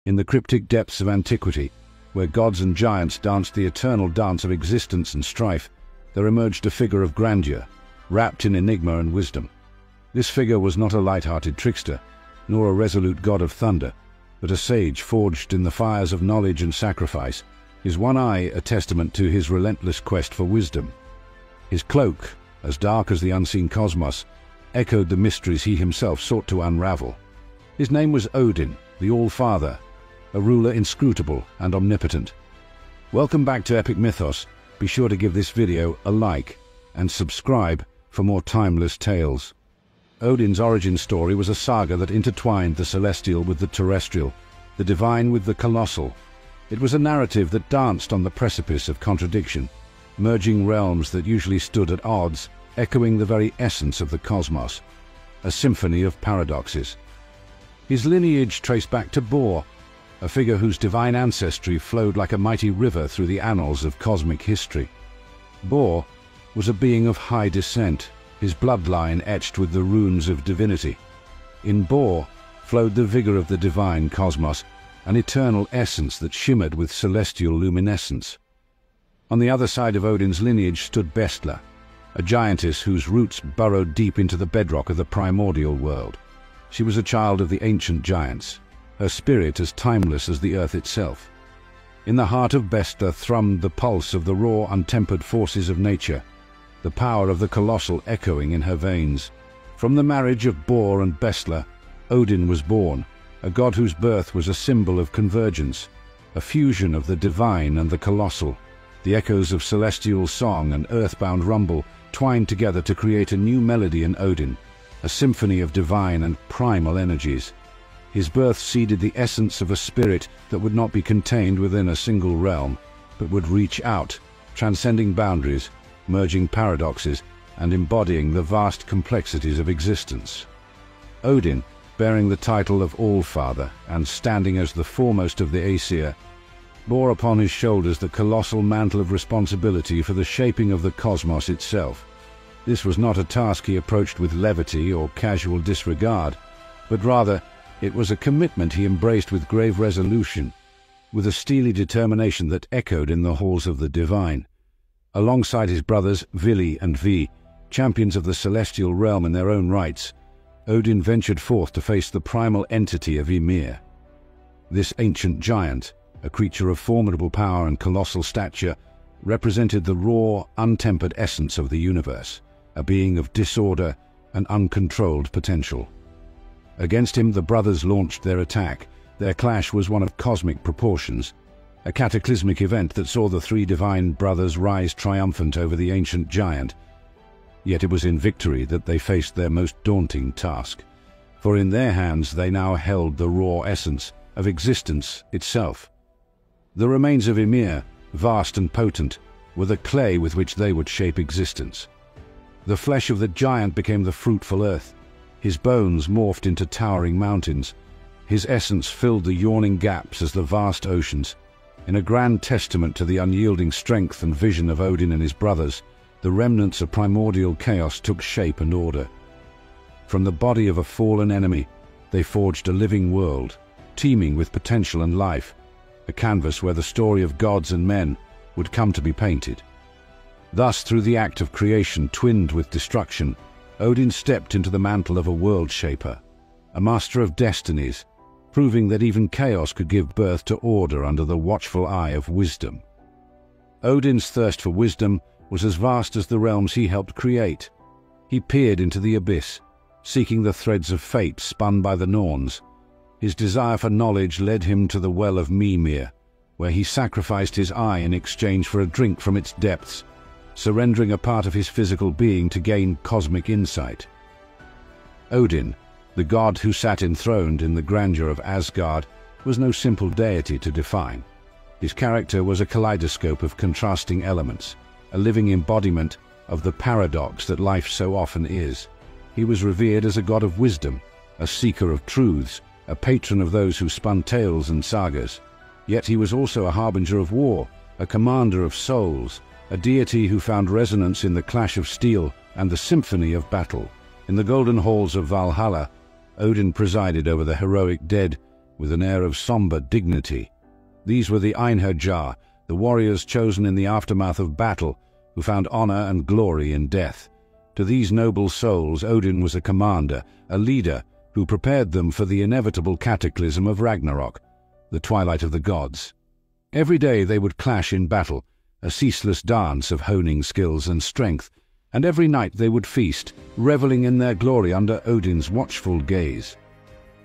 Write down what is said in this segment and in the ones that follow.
In the cryptic depths of antiquity, where gods and giants danced the eternal dance of existence and strife, there emerged a figure of grandeur, wrapped in enigma and wisdom. This figure was not a light-hearted trickster, nor a resolute god of thunder, but a sage forged in the fires of knowledge and sacrifice, his one eye a testament to his relentless quest for wisdom. His cloak, as dark as the unseen cosmos, echoed the mysteries he himself sought to unravel. His name was Odin, the All-Father, a ruler inscrutable and omnipotent. Welcome back to Epic Mythos. Be sure to give this video a like and subscribe for more timeless tales. Odin's origin story was a saga that intertwined the celestial with the terrestrial, the divine with the colossal. It was a narrative that danced on the precipice of contradiction, merging realms that usually stood at odds, echoing the very essence of the cosmos, a symphony of paradoxes. His lineage traced back to Thor, a figure whose divine ancestry flowed like a mighty river through the annals of cosmic history. Thor was a being of high descent, his bloodline etched with the runes of divinity. In Thor flowed the vigor of the divine cosmos, an eternal essence that shimmered with celestial luminescence. On the other side of Odin's lineage stood Bestla, a giantess whose roots burrowed deep into the bedrock of the primordial world. She was a child of the ancient giants, her spirit as timeless as the earth itself. In the heart of Bestla thrummed the pulse of the raw, untempered forces of nature, the power of the colossal echoing in her veins. From the marriage of Thor and Bestla, Odin was born, a god whose birth was a symbol of convergence, a fusion of the divine and the colossal. The echoes of celestial song and earthbound rumble twined together to create a new melody in Odin, a symphony of divine and primal energies. His birth seeded the essence of a spirit that would not be contained within a single realm, but would reach out, transcending boundaries, merging paradoxes, and embodying the vast complexities of existence. Odin, bearing the title of All-Father and standing as the foremost of the Aesir, bore upon his shoulders the colossal mantle of responsibility for the shaping of the cosmos itself. This was not a task he approached with levity or casual disregard, but rather it was a commitment he embraced with grave resolution, with a steely determination that echoed in the halls of the divine. Alongside his brothers Vili and Vi, champions of the celestial realm in their own rights, Odin ventured forth to face the primal entity of Ymir. This ancient giant, a creature of formidable power and colossal stature, represented the raw, untempered essence of the universe, a being of disorder and uncontrolled potential. Against him the brothers launched their attack. Their clash was one of cosmic proportions, a cataclysmic event that saw the three divine brothers rise triumphant over the ancient giant. Yet it was in victory that they faced their most daunting task, for in their hands they now held the raw essence of existence itself. The remains of Ymir, vast and potent, were the clay with which they would shape existence. The flesh of the giant became the fruitful earth. His bones morphed into towering mountains. His essence filled the yawning gaps as the vast oceans. In a grand testament to the unyielding strength and vision of Odin and his brothers, the remnants of primordial chaos took shape and order. From the body of a fallen enemy, they forged a living world, teeming with potential and life, a canvas where the story of gods and men would come to be painted. Thus, through the act of creation twinned with destruction, Odin stepped into the mantle of a world shaper, a master of destinies, proving that even chaos could give birth to order under the watchful eye of wisdom. Odin's thirst for wisdom was as vast as the realms he helped create. He peered into the abyss, seeking the threads of fate spun by the Norns. His desire for knowledge led him to the well of Mimir, where he sacrificed his eye in exchange for a drink from its depths, surrendering a part of his physical being to gain cosmic insight. Odin, the god who sat enthroned in the grandeur of Asgard, was no simple deity to define. His character was a kaleidoscope of contrasting elements, a living embodiment of the paradox that life so often is. He was revered as a god of wisdom, a seeker of truths, a patron of those who spun tales and sagas. Yet he was also a harbinger of war, a commander of souls, a deity who found resonance in the clash of steel and the symphony of battle. In the golden halls of Valhalla, Odin presided over the heroic dead with an air of somber dignity. These were the Einherjar, the warriors chosen in the aftermath of battle, who found honor and glory in death. To these noble souls, Odin was a commander, a leader, who prepared them for the inevitable cataclysm of Ragnarok, the twilight of the gods. Every day they would clash in battle, a ceaseless dance of honing skills and strength, and every night they would feast, reveling in their glory under Odin's watchful gaze.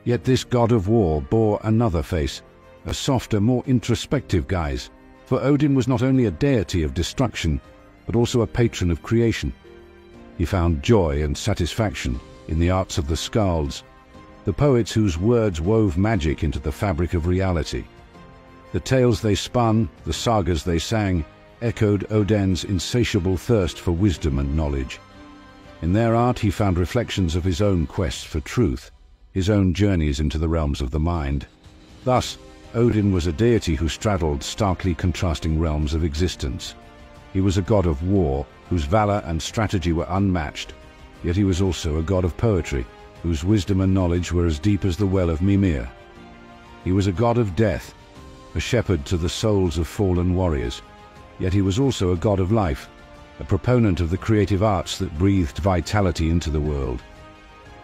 Yet this god of war bore another face, a softer, more introspective guise, for Odin was not only a deity of destruction, but also a patron of creation. He found joy and satisfaction in the arts of the skalds, the poets whose words wove magic into the fabric of reality. The tales they spun, the sagas they sang, echoed Odin's insatiable thirst for wisdom and knowledge. In their art he found reflections of his own quest for truth, his own journeys into the realms of the mind. Thus, Odin was a deity who straddled starkly contrasting realms of existence. He was a god of war, whose valor and strategy were unmatched, yet he was also a god of poetry, whose wisdom and knowledge were as deep as the well of Mimir. He was a god of death, a shepherd to the souls of fallen warriors, yet he was also a god of life, a proponent of the creative arts that breathed vitality into the world.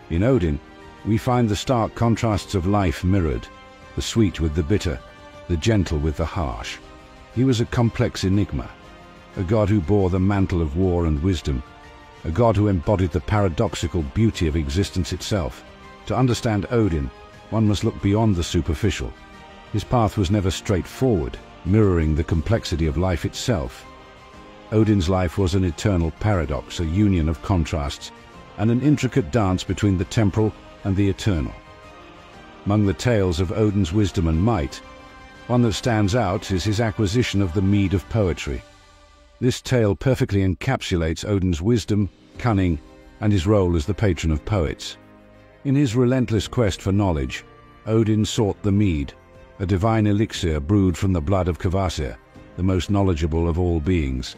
In Odin, we find the stark contrasts of life mirrored, the sweet with the bitter, the gentle with the harsh. He was a complex enigma, a god who bore the mantle of war and wisdom, a god who embodied the paradoxical beauty of existence itself. To understand Odin, one must look beyond the superficial. His path was never straightforward, mirroring the complexity of life itself. Odin's life was an eternal paradox, a union of contrasts, and an intricate dance between the temporal and the eternal. Among the tales of Odin's wisdom and might, one that stands out is his acquisition of the mead of poetry. This tale perfectly encapsulates Odin's wisdom, cunning, and his role as the patron of poets. In his relentless quest for knowledge, Odin sought the mead, a divine elixir brewed from the blood of Kvasir, the most knowledgeable of all beings.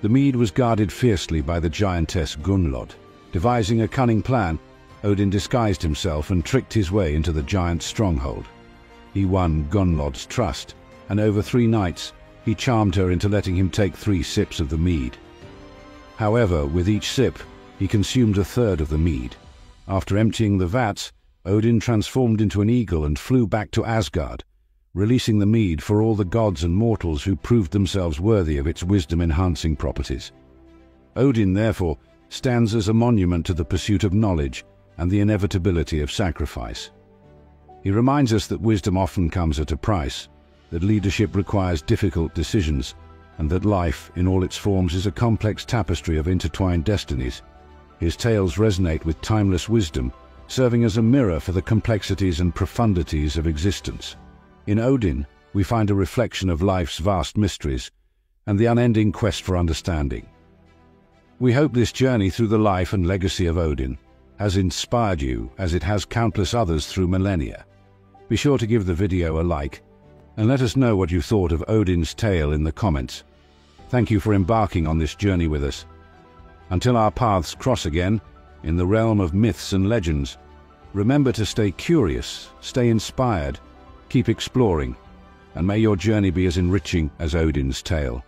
The mead was guarded fiercely by the giantess Gunnlod. Devising a cunning plan, Odin disguised himself and tricked his way into the giant's stronghold. He won Gunnlod's trust, and over 3 nights, he charmed her into letting him take 3 sips of the mead. However, with each sip, he consumed 1/3 of the mead. After emptying the vats, Odin transformed into an eagle and flew back to Asgard, releasing the mead for all the gods and mortals who proved themselves worthy of its wisdom-enhancing properties. Odin, therefore, stands as a monument to the pursuit of knowledge and the inevitability of sacrifice. He reminds us that wisdom often comes at a price, that leadership requires difficult decisions, and that life, in all its forms, is a complex tapestry of intertwined destinies. His tales resonate with timeless wisdom, serving as a mirror for the complexities and profundities of existence. In Odin, we find a reflection of life's vast mysteries and the unending quest for understanding. We hope this journey through the life and legacy of Odin has inspired you as it has countless others through millennia. Be sure to give the video a like and let us know what you thought of Odin's tale in the comments. Thank you for embarking on this journey with us. Until our paths cross again, in the realm of myths and legends, remember to stay curious, stay inspired, keep exploring, and may your journey be as enriching as Odin's tale.